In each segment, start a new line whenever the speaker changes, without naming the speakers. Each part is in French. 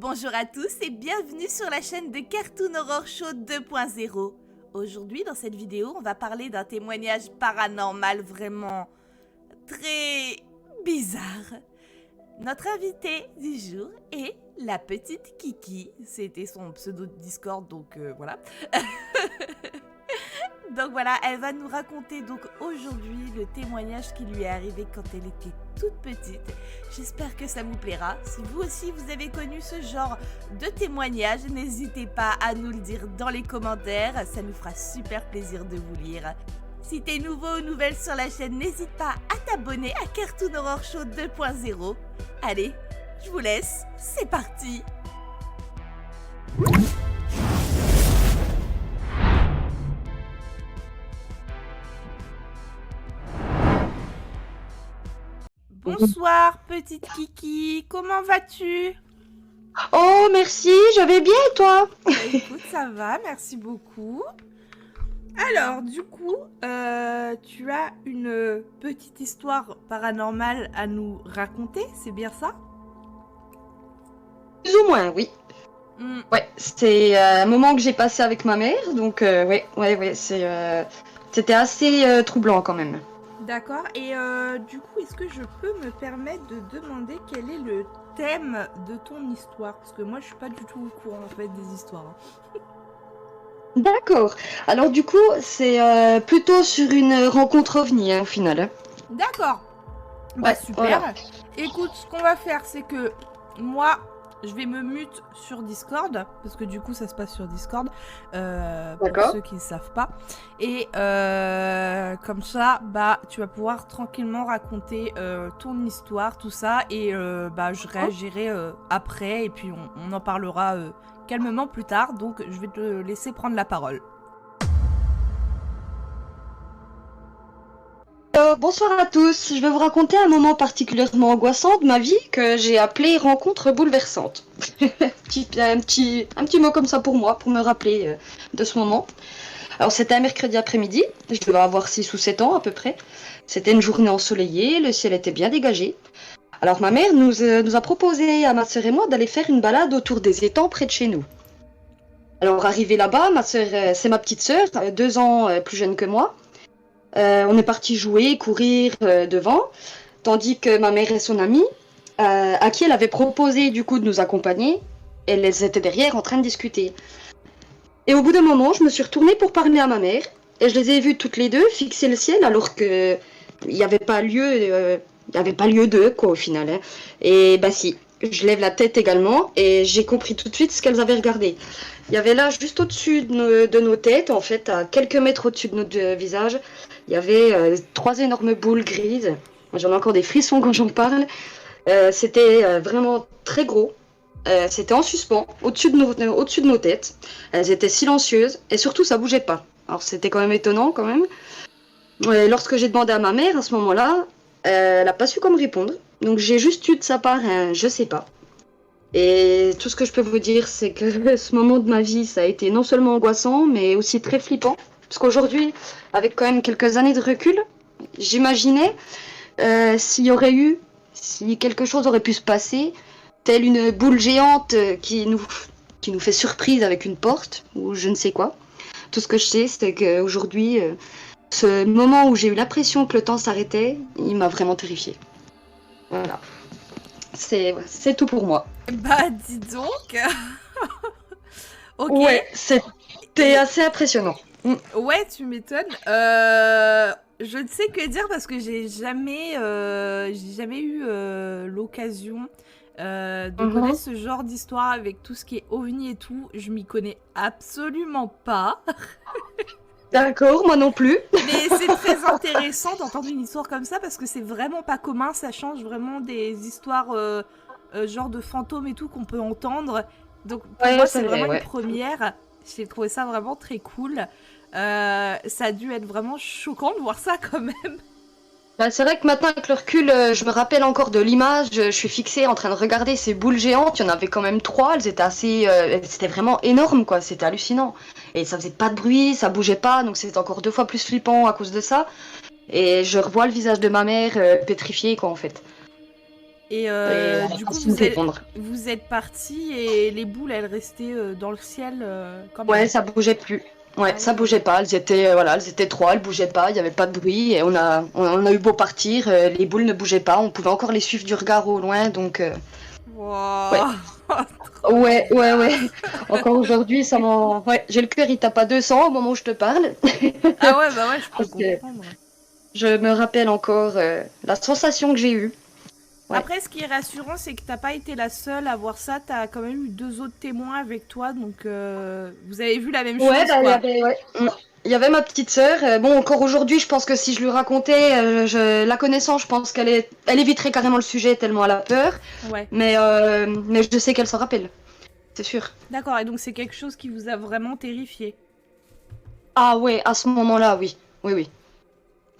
Bonjour à tous et bienvenue sur la chaîne de Cartoon Horror Show 2.0. Aujourd'hui, dans cette vidéo, on va parler d'un témoignage paranormal vraiment très bizarre. Notre invitée du jour est la petite Kiki. C'était son pseudo de Discord, donc voilà. Donc voilà, elle va nous raconter donc aujourd'hui le témoignage qui lui est arrivé quand elle était toute petite. J'espère que ça vous plaira. Si vous aussi vous avez connu ce genre de témoignage, n'hésitez pas à nous le dire dans les commentaires. Ça nous fera super plaisir de vous lire. Si t'es nouveau ou nouvelle sur la chaîne, n'hésite pas à t'abonner à Cartoon Horror Show 2.0. Allez, je vous laisse, c'est parti! Bonsoir petite Kiki, comment vas-tu?
Oh, merci, je vais bien et toi?
Écoute, ça va, merci beaucoup. Alors, du coup, tu as une petite histoire paranormale à nous raconter, c'est bien ça?
Plus ou moins, oui. Ouais, c'est un moment que j'ai passé avec ma mère, donc ouais, c'était assez troublant quand même.
D'accord, et du coup, est-ce que je peux me permettre de demander quel est le thème de ton histoire? Parce que moi, je suis pas du tout au courant en fait des histoires.
D'accord. Alors du coup, c'est plutôt sur une rencontre ovni, au final.
D'accord. Bah
Ouais,
super.
voilà.
Écoute, ce qu'on va faire, c'est que moi, je vais me mute sur Discord, parce que du coup, ça se passe sur Discord, pour
D'accord.
ceux qui ne savent pas. Et comme ça, bah, tu vas pouvoir tranquillement raconter ton histoire, tout ça, et bah, je réagirai après, et puis on en parlera calmement plus tard. Donc, je vais te laisser prendre la parole.
Bonsoir à tous. Je vais vous raconter un moment particulièrement angoissant de ma vie que j'ai appelé rencontre bouleversante. un petit mot comme ça pour moi, pour me rappeler de ce moment. Alors c'était un mercredi après-midi, je devais avoir 6 ou 7 ans à peu près. C'était une journée ensoleillée, le ciel était bien dégagé. Alors ma mère nous a proposé à ma sœur et moi d'aller faire une balade autour des étangs près de chez nous. Alors arrivé là-bas, ma sœur, c'est ma petite sœur, 2 ans plus jeune que moi. On est parti jouer, courir devant, tandis que ma mère et son amie, à qui elle avait proposé du coup de nous accompagner, elles étaient derrière en train de discuter. Et au bout d'un moment, je me suis retournée pour parler à ma mère, et je les ai vues toutes les deux fixer le ciel alors que il n'y avait pas lieu, il y avait pas lieu d'eux quoi au final. Hein. Et bah si, je lève la tête également et j'ai compris tout de suite ce qu'elles avaient regardé. Il y avait là juste au-dessus de nos têtes, en fait, à quelques mètres au-dessus de notre visage, il y avait 3 énormes boules grises. J'en ai encore des frissons quand j'en parle. C'était vraiment très gros. C'était en suspens, au-dessus de nos têtes. Elles étaient silencieuses et surtout ça bougeait pas. Alors c'était quand même étonnant quand même. Lorsque j'ai demandé à ma mère à ce moment-là, elle n'a pas su quoi me répondre. Donc j'ai juste eu de sa part un je sais pas. Et tout ce que je peux vous dire, c'est que ce moment de ma vie, ça a été non seulement angoissant, mais aussi très flippant. Parce qu'aujourd'hui, avec quand même quelques années de recul, j'imaginais si quelque chose aurait pu se passer, telle une boule géante qui nous fait surprise avec une porte, ou je ne sais quoi. Tout ce que je sais, c'est qu'aujourd'hui, ce moment où j'ai eu l'impression que le temps s'arrêtait, il m'a vraiment terrifiée. Voilà. C'est tout pour moi.
Bah, dis donc. Ok.
Ouais, c'était assez impressionnant.
Ouais, tu m'étonnes. Je ne sais que dire parce que j'ai jamais eu l'occasion de connaître ce genre d'histoire avec tout ce qui est ovni et tout. Je m'y connais absolument pas.
D'accord, moi non plus.
Mais c'est très intéressant d'entendre une histoire comme ça parce que c'est vraiment pas commun. Ça change vraiment des histoires genre de fantômes et tout qu'on peut entendre. Donc pour moi, c'est vraiment une première. J'ai trouvé ça vraiment très cool. Ça a dû être vraiment choquant de voir ça quand même.
Bah, c'est vrai que maintenant avec le recul, je me rappelle encore de l'image, je suis fixée en train de regarder ces boules géantes, il y en avait quand même 3, elles étaient c'était vraiment énorme quoi, c'était hallucinant. Et ça faisait pas de bruit, ça bougeait pas, donc c'était encore 2 fois plus flippant à cause de ça. Et je revois le visage de ma mère pétrifié quoi en fait.
Et
Et elle a
du coup,
pas su me répondre.
vous êtes partis et les boules, elles restaient dans le ciel quand
Ouais,
même.
ça bougeait plus. Ouais,
Ah
ça
ouais.
bougeait pas. Elles étaient trois, elles bougeaient pas, il y avait pas de bruit. Et on a eu beau partir, les boules ne bougeaient pas. On pouvait encore les suivre du regard au loin, donc ouais.
Wow, trop
Ouais.
bizarre.
Encore aujourd'hui, ouais, j'ai le cœur, il tape à 200 au moment où je te parle.
Ah ouais, bah ouais, je peux
Parce que
comprendre.
je me rappelle encore la sensation que j'ai eue. Ouais.
Après, ce qui est rassurant, c'est que t'as pas été la seule à voir ça. T'as quand même eu 2 autres témoins avec toi, donc vous avez vu la même
Ouais,
chose,
bah,
quoi.
il y avait ma petite sœur. Bon, encore aujourd'hui, je pense que si je lui racontais, la connaissant, je pense elle éviterait carrément le sujet tellement elle a peur.
Ouais.
Mais je sais qu'elle s'en rappelle, c'est sûr.
D'accord, et donc c'est quelque chose qui vous a vraiment terrifié.
Ah ouais, à ce moment-là, oui. Oui.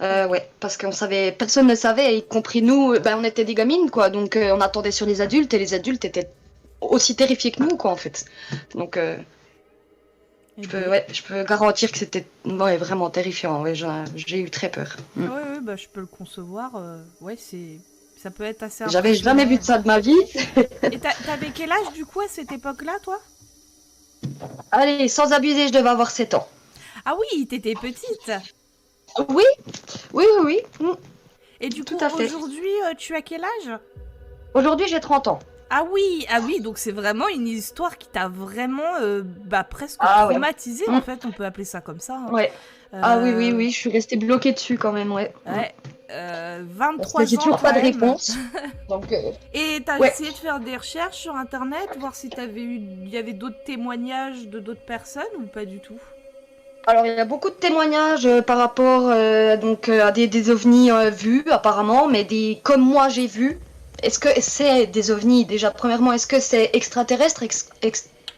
Ouais, parce qu'on savait, personne ne savait, y compris nous, ben, on était des gamines, quoi, donc on attendait sur les adultes, et les adultes étaient aussi terrifiés que nous, quoi, en fait. Donc,
Eh
je peux garantir que c'était vraiment terrifiant, ouais, j'ai eu très peur. Mm.
ouais, bah je peux le concevoir. Ouais, ça peut être assez
J'avais jamais
impressionnant.
vu de ça de ma vie.
Et t'avais quel âge du coup à cette époque-là, toi?
Allez, sans abuser, je devais avoir 7 ans.
Ah oui, t'étais petite.
Oui, oui. Mm,
Et du
tout
coup,
à fait.
aujourd'hui, tu as quel âge?
Aujourd'hui, j'ai 30 ans.
Ah oui, donc c'est vraiment une histoire qui t'a vraiment presque
Ah ouais.
traumatisée,
Mm,
en fait, on peut appeler ça comme ça. Hein.
ouais. Ah oui, je suis restée bloquée dessus quand même, ouais.
Ouais,
Parce que
23
j'ai
ans
toujours
quand
pas de
même.
réponse. Donc,
Et t'as
ouais.
essayé de faire des recherches sur internet, voir si il y avait d'autres témoignages de d'autres personnes ou pas du tout?
Alors, il y a beaucoup de témoignages par rapport à des ovnis vus, apparemment, mais comme moi j'ai vu. Est-ce que c'est des ovnis, déjà, premièrement, est-ce que c'est extraterrestre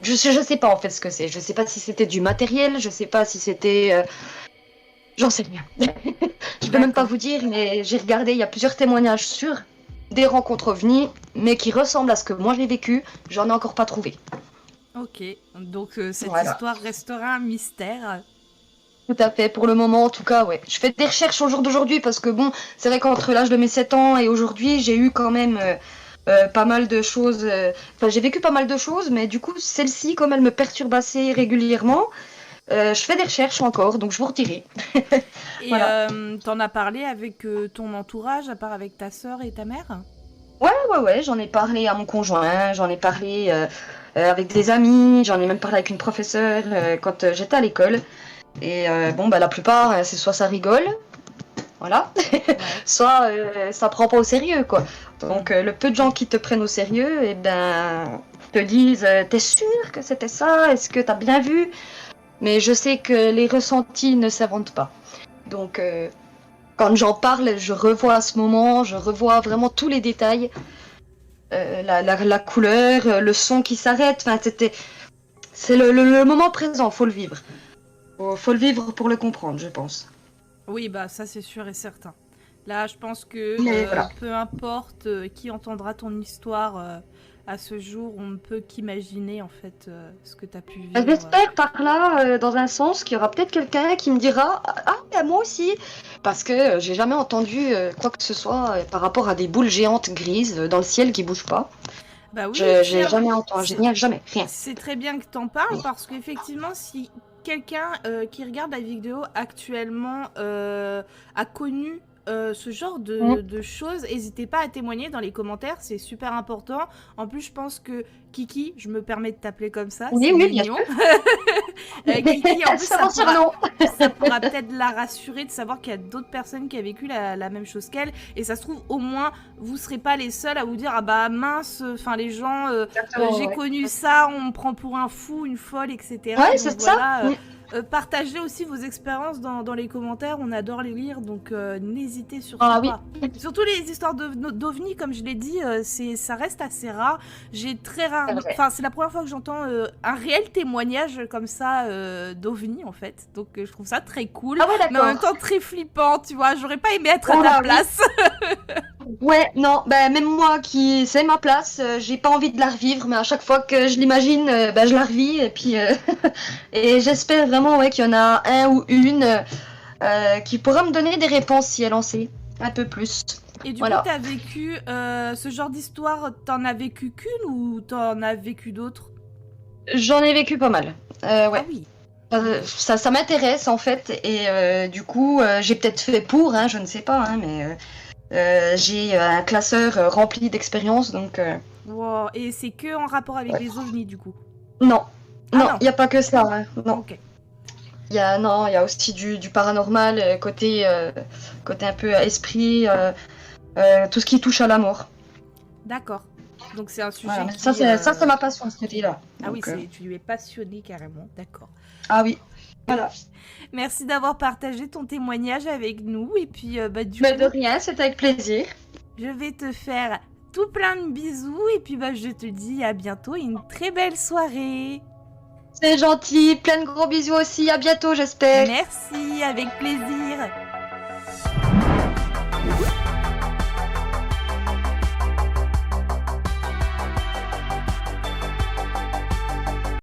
je sais pas en fait ce que c'est. Je sais pas si c'était du matériel, je sais pas si c'était. J'en sais rien. Je peux même pas
D'accord.
vous dire, mais j'ai regardé, il y a plusieurs témoignages sur des rencontres ovnis, mais qui ressemblent à ce que moi j'ai vécu. J'en ai encore pas trouvé.
Ok, donc cette
Voilà.
histoire restera un mystère.
Tout à fait, pour le moment en tout cas, ouais. Je fais des recherches au jour d'aujourd'hui parce que bon, c'est vrai qu'entre l'âge de mes 7 ans et aujourd'hui, j'ai eu quand même pas mal de choses. Enfin, j'ai vécu pas mal de choses, mais du coup, celle-ci, comme elle me perturbe assez régulièrement, je fais des recherches encore, donc je vous redirai.
Et
Voilà.
t'en as parlé avec ton entourage, à part avec ta sœur et ta mère?
Ouais, j'en ai parlé à mon conjoint, j'en ai parlé avec des amis, j'en ai même parlé avec une professeure quand j'étais à l'école. Et bon, bah la plupart, c'est soit ça rigole, voilà,
Ouais.
soit ça prend pas au sérieux, quoi. Donc le peu de gens qui te prennent au sérieux, et ben, te disent, t'es sûr que c'était ça? Est-ce que t'as bien vu? Mais je sais que les ressentis ne s'inventent pas. Donc quand j'en parle, je revois à ce moment, je revois vraiment tous les détails, la couleur, le son qui s'arrête, enfin, c'est le moment présent, faut le vivre. Faut le vivre pour le comprendre, je pense.
Oui, bah ça c'est sûr et certain. Là, je pense que
Mais voilà.
peu importe qui entendra ton histoire à ce jour, on ne peut qu'imaginer en fait ce que tu as pu vivre.
J'espère par là, dans un sens, qu'il y aura peut-être quelqu'un qui me dira ah, ben moi aussi. Parce que j'ai jamais entendu quoi que ce soit par rapport à des boules géantes grises dans le ciel qui bougent pas.
Bah oui,
J'ai jamais entendu, rien.
c'est très bien que t'en parles parce qu'effectivement, si quelqu'un qui regarde la vidéo actuellement a connu ce genre de choses, n'hésitez pas à témoigner dans les commentaires, c'est super important. En plus, je pense que Kiki, je me permets de t'appeler comme ça,
Oui,
c'est
oui, bien
mignon.
sûr.
Kiki, en plus,
Ça surnom.
ça pourra peut-être la rassurer de savoir qu'il y a d'autres personnes qui ont vécu la même chose qu'elle. Et ça se trouve, au moins, vous serez pas les seuls à vous dire ah bah mince, enfin les gens, j'ai connu ça, on me prend pour un fou, une folle, etc.
Ouais,
Donc,
c'est
voilà,
ça.
partagez aussi vos expériences dans les commentaires, on adore les lire, donc n'hésitez surtout
Ah oui.
pas. Surtout les histoires d'ovnis, comme je l'ai dit, ça reste assez rare. J'ai très rare,
C'est vrai.
enfin c'est la première fois que j'entends un réel témoignage comme ça d'ovnis en fait, donc je trouve ça très cool,
Ah ouais,
mais en même
d'accord.
temps très flippant, tu vois. J'aurais pas aimé être à
Oh
ta
là, oui.
place.
Ouais, non, ben même moi qui c'est ma place, j'ai pas envie de la revivre, mais à chaque fois que je l'imagine, ben je la revis et puis et j'espère vraiment ouais qu'il y en a un ou une qui pourra me donner des réponses si elle en sait un peu plus.
Et du
Voilà.
coup, t'as vécu ce genre d'histoire, t'en as vécu qu'une ou t'en as vécu d'autres?
J'en ai vécu pas mal.
Ah
Ouais.
oui.
Ça m'intéresse en fait, et du coup, j'ai peut-être fait pour, hein, je ne sais pas, hein, mais j'ai un classeur rempli d'expériences, donc
Wow. Et c'est que en rapport avec
ouais.
les ovnis du coup?
Non,
Ah
non,
non.
il n'y a pas que ça, hein, non.
Ok.
Non, il y a aussi du paranormal, côté un peu esprit, tout ce qui touche à la mort.
D'accord. Donc c'est un sujet
Voilà, mais
qui...
ça c'est ma passion, ce côté-là.
Ah oui,
Donc,
tu lui es passionné carrément. D'accord.
ah oui, voilà.
Merci d'avoir partagé ton témoignage avec nous. Et puis, du
Mais
coup,
de rien, c'est avec plaisir.
je vais te faire tout plein de bisous. Et puis, je te dis à bientôt et une très belle soirée.
C'est gentil, plein de gros bisous aussi, à bientôt j'espère.
Merci, avec plaisir.